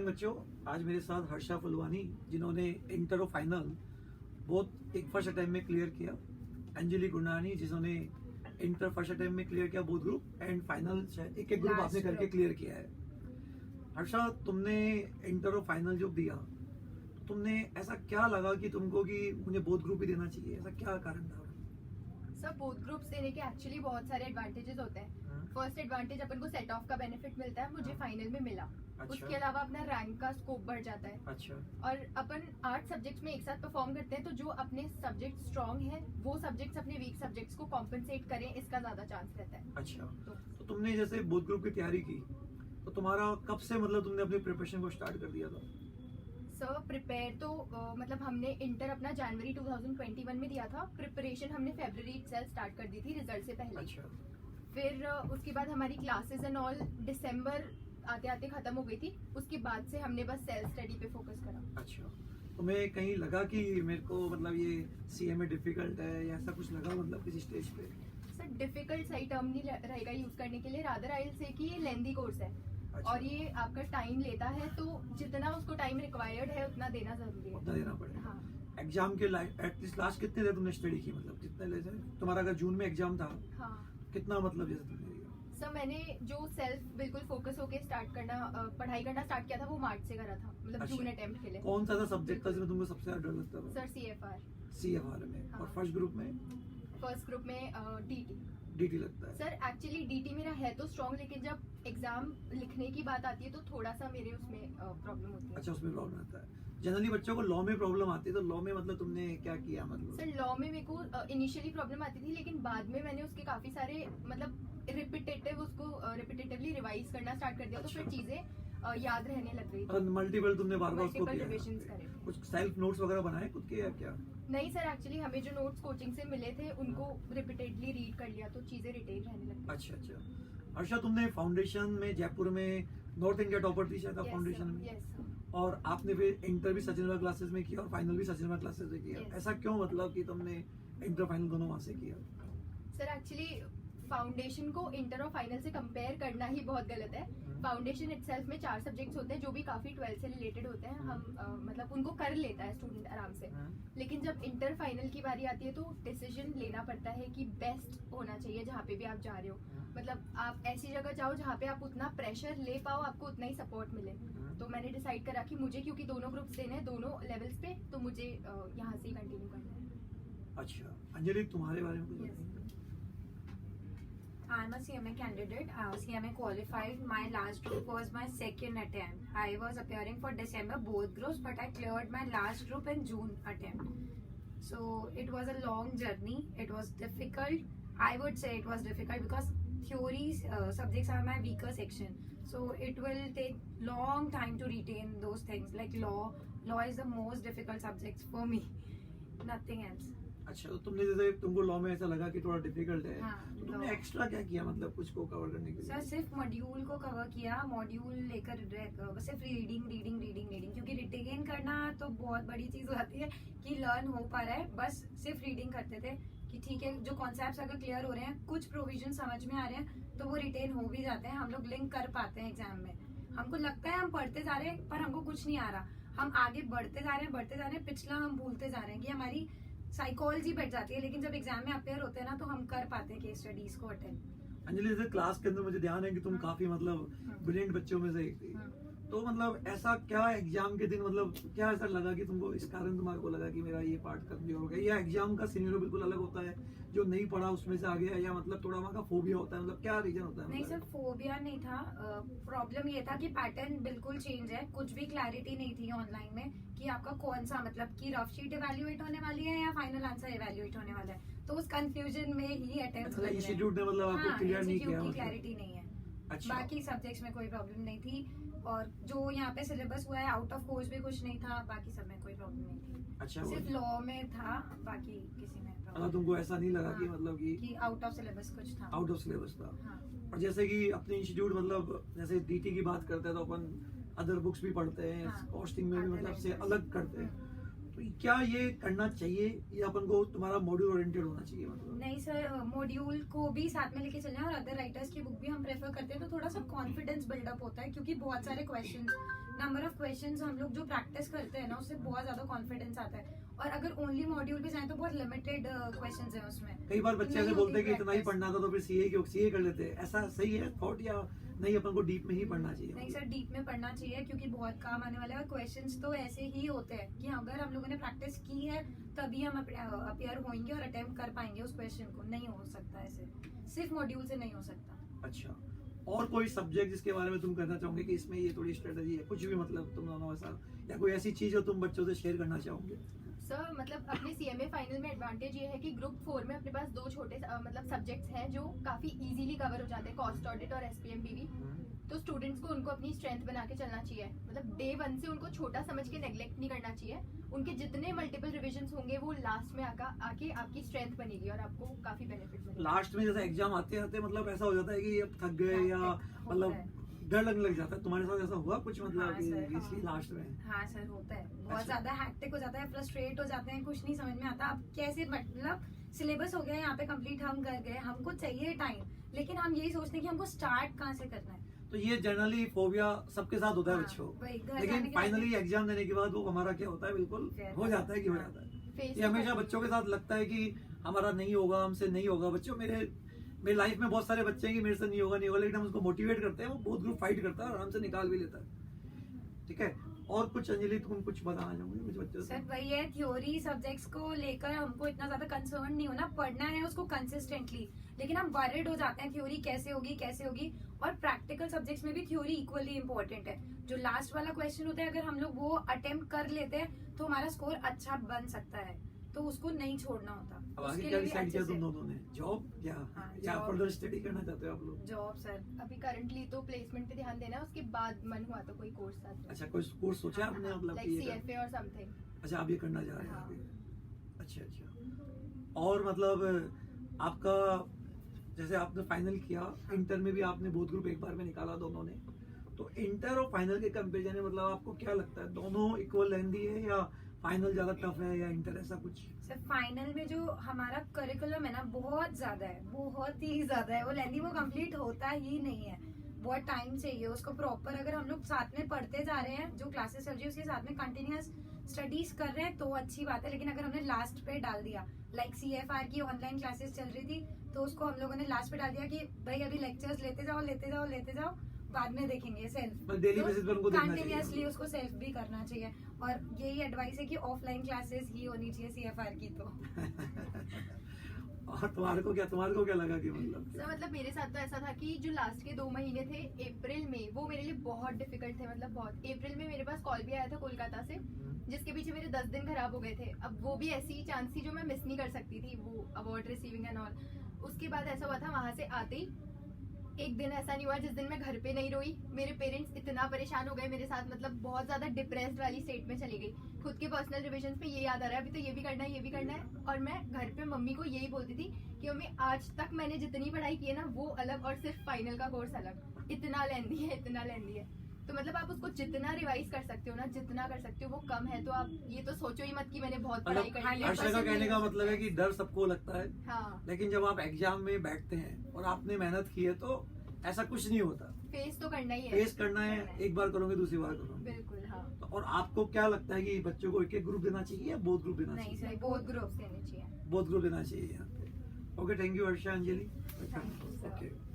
बच्चों, आज मेरे साथ हर्षा फुलवानी जिन्होंने इंटर और फाइनल बहुत एक फर्स्ट अटेम्प्ट में क्लियर किया, अंजलि गुरनानी जिन्होंने इंटर फर्स्ट अटेम्प्ट में क्लियर किया बोथ ग्रुप एंड फाइनल एक एक ग्रुप आपने करके क्लियर किया है। हर्षा, तुमने इंटर और फाइनल जो दिया, तुमने ऐसा क्या लगा कि तुमको कि मुझे बोथ ग्रुप ही देना चाहिए, ऐसा क्या कारण था? सर, बोथ ग्रुप्स देने के एक्चुअली बहुत सारे एडवांटेजेस होते हैं। फर्स्ट एडवांटेज अपन को सेट ऑफ का बेनिफिट मिलता है, मुझे फाइनल में मिला। अच्छा। उसके अलावा अपना रैंक का स्कोप बढ़ जाता है। अच्छा। और अपन 8 सब्जेक्ट्स में एक साथ परफॉर्म करते हैं, तो जो अपने सब्जेक्ट स्ट्रांग है वो सब्जेक्ट्स अपने वीक सब्जेक्ट्स को कॉम्पेंसेट करें, इसका ज्यादा चांस रहता है। अच्छा, तो तुमने जैसे बोथ ग्रुप की तैयारी की, तो तुम्हारा कब से मतलब तुमने अपनी प्रिपरेशन को स्टार्ट कर दिया था? सर, प्रिपेयर तो मतलब हमने इंटर अपना जनवरी 2021 में दिया था। प्रिपरेशन हमने फरवरी से स्टार्ट कर दी थी, रिजल्ट से पहले। अच्छा। फिर उसके बाद हमारी क्लासेस एंड ऑल दिसंबर आते आते खत्म हो गई थी। उसके बाद से हमने बस सेल्फ स्टडी पे फोकस करा। अच्छा, तो मैं कहीं लगा कि मेरे को मतलब ये सीएमए डिफिकल्ट है या ऐसा कुछ लगा मतलब किसी स्टेज पे? सर, डिफिकल्ट सही टर्म नहीं रहेगा यूज करने के लिए, रादर आई विल से कि ये लेंथी कोर्स है। अच्छा। और ये आपका टाइम लेता है, तो जितना उसको टाइम रिक्वायर्ड है उतना देना जरूरी है। उतना देना पड़ेगा। हाँ। एग्जाम के एटलीस्ट लास्ट कितने देर तुमने स्टडी की, मतलब कितने ले तुम्हारा अगर जून में एग्जाम था, हाँ। कितना मतलब जैसे तुमने दिया? सर, मैंने जो सेल्फ बिल्कुल फोकस होके स्टार्ट करना पढ़ाई करना स्टार्ट किया था वो मार्च से करा था, मतलब अच्छा। जून अटेम्प्ट के लिए। कौन सा सब्जेक्ट था जिसमें तुमको सबसे ज्यादा डर लगता था? सर, सीएफआर में। हाँ। और फर्स्ट ग्रुप में? फर्स्ट ग्रुप में डीटी लगता है। सर, एक्चुअली डीटी मेरा है तो स्ट्रॉन्ग, लेकिन जब एग्जाम लिखने की बात आती है तो थोड़ा सा मेरे उसमें प्रॉब्लम होती है। अच्छा, उसमें प्रॉब्लम आता है। जनरली बच्चों को लॉ में प्रॉब्लम आती है, तो लॉ में मतलब तुमने क्या किया मतलब? सर, लॉ में मेरे को इनिशियली प्रॉब्लम आती थी, लेकिन बाद में मैंने उसके काफी सारे मतलब रिपीटेटिवली रिवाइज करना स्टार्ट कर दिया। अच्छा। तो फिर चीजें याद रहने लग गई। मल्टीपल तुमने बार-बार उसको मल्टीपल किया? रिविजन्स करे। कुछ सेल्फ नोट्स वगैरह बनाए खुद के या क्या? नहीं सर, एक्चुअली हमें जो नोट्स कोचिंग से मिले थे उनको रिपीटेडली रीड कर लिया, तो चीजें रिटेन रहने लग गई। अच्छा अच्छा। हर्षा, तुमने फाउंडेशन में जयपुर में नॉर्थ इंडिया टॉपर थी शायद फाउंडेशन में। यस। और आपने फिर इंटर भी सचिन क्लासेस में किया और फाइनल भी सचिन क्लासेस में किया। Yes. ऐसा क्यों मतलब कि तुमने इंटर फाइनल दोनों वहां से किया? सर, एक्चुअली फाउंडेशन को इंटर और फाइनल से कंपेयर करना ही बहुत गलत है। फाउंडेशन इटसेल्फ में 4 सब्जेक्ट्स होते हैं जो भी काफी 12 से रिलेटेड होते हैं। हम मतलब उनको कर लेता है स्टूडेंट आराम से। लेकिन जब इंटर फाइनल की बारी आती है तो डिसीजन लेना पड़ता है कि बेस्ट होना चाहिए जहाँ पे भी आप जा रहे हो। मतलब आप ऐसी जगह जाओ जहाँ पे आप उतना प्रेशर ले पाओ, आपको उतना ही सपोर्ट मिले। तो मैंने डिसाइड करा कि मुझे, क्योंकि दोनों ग्रुप्स देने हैं दोनों लेवल्स पे, तो मुझे यहाँ से ही कंटिन्यू करना है। अच्छा, अंजलि तुम्हारे बारे में कुछ Yes. बताइए। I'm a CMA candidate. CMA qualified. My last group was my second attempt. I was appearing for December both groups, but I cleared my last group in June attempt. So it was a long journey. It was difficult. I would say it was difficult because theory subjects are my weaker section. So it will take long time to retain those things. Like law is the most difficult subject for me. Nothing else. अच्छा, तो तुमने जैसे तुमको law में ऐसा लगा कि थोड़ा डिफिकल्ट है, हाँ, तो तुमने law. एक्स्ट्रा क्या किया मतलब कुछ को कवर करने के सर, लिए? सिर्फ मॉड्यूल को कवर किया। मॉड्यूल लेकर सिर्फ रीडिंग क्योंकि रिटेन करना तो बहुत बड़ी चीज हो जाती है कि लर्न हो पा रहा है। बस सिर्फ रीडिंग करते थे कि ठीक है, जो कॉन्सेप्ट्स अगर क्लियर हो रहे हैं, कुछ प्रोविजन समझ में आ रहे हैं, तो वो रिटेन हो भी जाते हैं। हम लोग लिंक कर पाते हैं एग्जाम में। हमको लगता है हम पढ़ते जा रहे हैं पर हमको कुछ नहीं आ रहा। हम आगे बढ़ते जा रहे हैं, पिछला हम भूलते जा रहे हैं कि हमारी साइकोलॉजी बैठ जाती है। लेकिन जब एग्जाम में अपेयर होते हैं ना, तो हम कर पाते हैं केस स्टडीज को अटेंड। अंजलि, जैसे क्लास के अंदर मुझे ध्यान है कि तुम काफी मतलब ब्रिलियंट बच्चों में से एक थी, तो मतलब ऐसा क्या एग्जाम के दिन मतलब क्या ऐसा लगा कि तुमको इस कारण तुम्हारे को लगा कि मेरा ये पार्ट कमजोर हो गया, या एग्जाम का सिनेरियो बिल्कुल अलग होता है, जो नहीं पढ़ा उसमें से आ गया, या मतलब थोड़ा वहाँ का फोबिया होता है, मतलब क्या रीजन होता है? नहीं सर, फोबिया नहीं था। प्रॉब्लम ये था कि पैटर्न बिल्कुल चेंज है। कुछ भी क्लैरिटी नहीं थी ऑनलाइन में कि आपका कौन सा, मतलब कि रफ शीट इवैल्यूएट होने वाली है या फाइनल आंसर इवैल्यूएट होने वाला है। तो उस कंफ्यूजन में ही अटेम्प्ट इंस्टीट्यूट ने मतलब आपको क्लियर नहीं किया? की क्लैरिटी नहीं है। अच्छा। बाकी सब्जेक्ट्स में कोई प्रॉब्लम नहीं थी, और जो यहाँ पे सिलेबस हुआ है आउट ऑफ कोर्स भी कुछ नहीं था। बाकी सब में कोई प्रॉब्लम नहीं थी। अच्छा, सिर्फ लॉ में था, बाकी किसी में मतलब तुमको ऐसा नहीं लगा कि मतलब कि आउट ऑफ सिलेबस कुछ था? आउट ऑफ सिलेबस था। हाँ। और जैसे कि अपने इंस्टीट्यूट मतलब जैसे डीटी की बात करते हैं तो अपन अदर बुक्स भी पढ़ते हैं, हाँ। कॉस्टिंग में भी मतलब से Other अलग करते हैं, तो क्या ये करना चाहिए या अपन को तुम्हारा मॉड्यूल ओरिएंटेड होना चाहिए? मतलब नहीं सर, मॉड्यूल को भी साथ में लेके चलना है, और अदर राइटर्स की बुक भी हम प्रेफर करते हैं, तो थोड़ा सा कॉन्फिडेंस बिल्डअप होता है क्योंकि बहुत सारे क्वेश्चंस नंबर ऑफ क्वेश्चंस हम लोग जो प्रैक्टिस करते हैं ना उससे बहुत ज्यादा कॉन्फिडेंस आता है। और अगर ओनली मॉड्यूल पे जाए तो बहुत लिमिटेड क्वेश्चंस हैं उसमें। कई बार बच्चे नहीं ऐसे बोलते हैं कि होती इतना ही practice। पढ़ना था तो फिर सीए कर लेते हैं, ऐसा सही है थॉट या नहीं अपन को डीप में ही पढ़ना चाहिए? नहीं सर, डीप में पढ़ना चाहिए क्योंकि बहुत काम आने वाला है। और क्वेश्चंस तो ऐसे ही होते हैं कि अगर हम लोगों ने प्रैक्टिस की है तभी हम अपियर होंगे और अटेम्प्ट कर पाएंगे उस क्वेश्चन को। नहीं हो सकता ऐसे, सिर्फ मॉड्यूल से नहीं हो सकता। अच्छा, और कोई सब्जेक्ट जिसके बारे में तुम कहना चाहोगे कि इसमें ये थोड़ी स्ट्रेटजी है, कुछ भी मतलब तुम दोनों ऐसा, या कोई ऐसी चीज जो तुम बच्चों से शेयर करना चाहोगे? सर मतलब अपने सीएमए फाइनल में एडवांटेज ये है कि ग्रुप 4 में अपने पास 2 छोटे मतलब सब्जेक्ट्स हैं जो काफी इजीली कवर हो जाते हैं, कॉस्ट ऑडिट और एसपीएमबीवी। तो स्टूडेंट्स को उनको अपनी स्ट्रेंथ बना के चलना चाहिए, मतलब डे 1 से उनको छोटा समझ के नेग्लेक्ट नहीं करना चाहिए। उनके जितने मल्टीपल रिविजन्स होंगे वो लास्ट में आके आपकी स्ट्रेंथ बनेगी और आपको काफी बेनिफिट मिलेगा। लास्ट में जैसे एग्जाम आते आते मतलब ऐसा हो जाता है कि अब थक गए या मतलब डर लगने लग जाता है, तुम्हारे साथ ऐसा हुआ कुछ मतलब हाँ कि सर, इसलिए लास्ट में? हाँ सर, होता है। बहुत अच्छा। ज्यादा हैक्टिक हो जाता है, फ्रस्ट्रेट हो जाते हैं, कुछ नहीं समझ में आता। अब कैसे मतलब सिलेबस हो गया यहाँ पे कंप्लीट, हम कर गए, हमको चाहिए टाइम, लेकिन हम यही सोचते हैं कि हमको स्टार्ट कहाँ से करना है। तो ये जनरली फोबिया सबके साथ होता है हाँ, बच्चों को, वही, घर लेकिन जाने के बाद- फाइनली एग्जाम देने के बाद वो हमारा क्या होता है, बिल्कुल Fair हो जाता है कि हो हाँ। जाता है। फेस ये हमेशा बच्चों के साथ लगता है कि हमारा नहीं होगा, हमसे नहीं होगा। बच्चों, मेरे लाइफ में बहुत सारे बच्चे हैं कि मेरे से नहीं होगा, लेकिन हम उसको मोटिवेट करते हैं, वो बहुत ग्रुप फाइट करता है और आराम से निकाल भी लेता है। ठीक है, और कुछ अंजलि तुम कुछ बताना चाहोगे कुछ बच्चों से? सर वही है, थ्योरी सब्जेक्ट्स को लेकर हमको इतना ज्यादा कंसर्न नहीं होना, पढ़ना है उसको कंसिस्टेंटली। लेकिन हम वरिड हो जाते हैं थ्योरी कैसे होगी। और प्रैक्टिकल सब्जेक्ट्स में भी थ्योरी इक्वली इंपॉर्टेंट है। जो लास्ट वाला क्वेश्चन होता है, अगर हम लोग वो अटेम्प्ट कर लेते हैं तो हमारा स्कोर अच्छा बन सकता है, तो उसको नहीं छोड़ना होता। अब आगे उसके क्या लिए भी डिसाइड अच्छे किया से तुम दोनों ने? जॉब या हाँ, या job। फर्दर स्टडी करना चाहते हो आप लोग? Job sir. अभी करंटली तो प्लेसमेंट पे ध्यान देना है, उसके बाद मन हुआ तो कोई कोर्स साथ में। अच्छा, कोई कोर्स सोचा आपने मतलब लाइक कि ये सीएफए और समथिंग। अच्छा, आप ये करना चाह रहे हैं हाँ। आगे? अच्छा। और मतलब आपका जैसे आपने फाइनल किया, इंटर में भी आपने बोथ ग्रुप एक बार में निकाला दोनों ने, तो इंटर और फाइनल के कंपेरिजन में मतलब आपको क्या लगता है, दोनों इक्वल लेंथी है या फाइनल ज्यादा टफ है या इंटर, ऐसा कुछ? सर फाइनल में जो हमारा करिकुलम है ना बहुत ज्यादा है, बहुत ही ज्यादा है। वो लेंदी वो कंप्लीट होता ही नहीं है, बहुत टाइम चाहिए उसको प्रॉपर। अगर हम लोग साथ में पढ़ते जा रहे हैं, जो क्लासेस चल रही है उसके साथ में कंटिन्यूअस स्टडीज कर रहे हैं तो अच्छी बात है। लेकिन अगर हमने लास्ट पे डाल दिया, लाइक CFR की ऑनलाइन क्लासेस चल रही थी तो उसको हम लोगों ने लास्ट पे डाल दिया कि भाई अभी लेक्चर्स लेते जाओ, बाद में देखेंगे सेल्फ। डेली बेसिस पर उनको देखना चाहिए। कंटिन्यूअसली उसको सेल्फ भी करना चाहिए। और यही एडवाइस है कि ऑफलाइन क्लासेस ही होनी चाहिए CFR की तो। और तुम्हारे को क्या लगा कि मतलब सर मतलब मेरे साथ तो ऐसा था कि जो लास्ट के 2 महीने थे अप्रैल में, वो मेरे लिए बहुत डिफिकल्ट थे, मतलब बहुत। अप्रैल में मेरे पास कॉल भी आया था कोलकाता से, जिसके पीछे मेरे 10 दिन खराब हो गए थे। अब वो भी ऐसी चांस थी जो मैं मिस नहीं कर सकती थी, वो अवार्ड रिसीविंग एंड ऑल। उसके बाद ऐसा हुआ था, वहां से आते ही एक दिन ऐसा नहीं हुआ जिस दिन मैं घर पे नहीं रोई। मेरे पेरेंट्स इतना परेशान हो गए मेरे साथ, मतलब बहुत ज्यादा डिप्रेस्ड वाली स्टेट में चली गई। खुद के पर्सनल रिविजन पे ये याद आ रहा है, अभी तो ये भी करना है। और मैं घर पे मम्मी को यही बोलती थी कि मम्मी आज तक मैंने जितनी पढ़ाई की है ना वो अलग, और सिर्फ फाइनल का कोर्स अलग। इतना लेंदी है। तो मतलब आप उसको जितना रिवाइज कर सकते हो ना, जितना कर सकते हो वो कम है। तो आप ये तो सोचो ही मत कि मैंने बहुत पढ़ाई कर ली है। हर्षा का कहने का मतलब है कि डर सबको लगता है, हाँ, लेकिन जब आप एग्जाम में बैठते हैं और आपने मेहनत की है तो ऐसा कुछ नहीं होता। फेस तो करना ही है। फेस करना है, एक बार करोगे दूसरी बार करोगे। बिल्कुल, हाँ। तो और आपको क्या लगता है कि बच्चों को एक ग्रुप देना चाहिए या बोथ ग्रुप देना नहीं चाहिए? सर, बोथ ग्रुप्स देने चाहिए। बोथ ग्रुप देना चाहिए यहाँ पे। Okay, thank you Harsha, Anjali. Thank you, sir. Okay.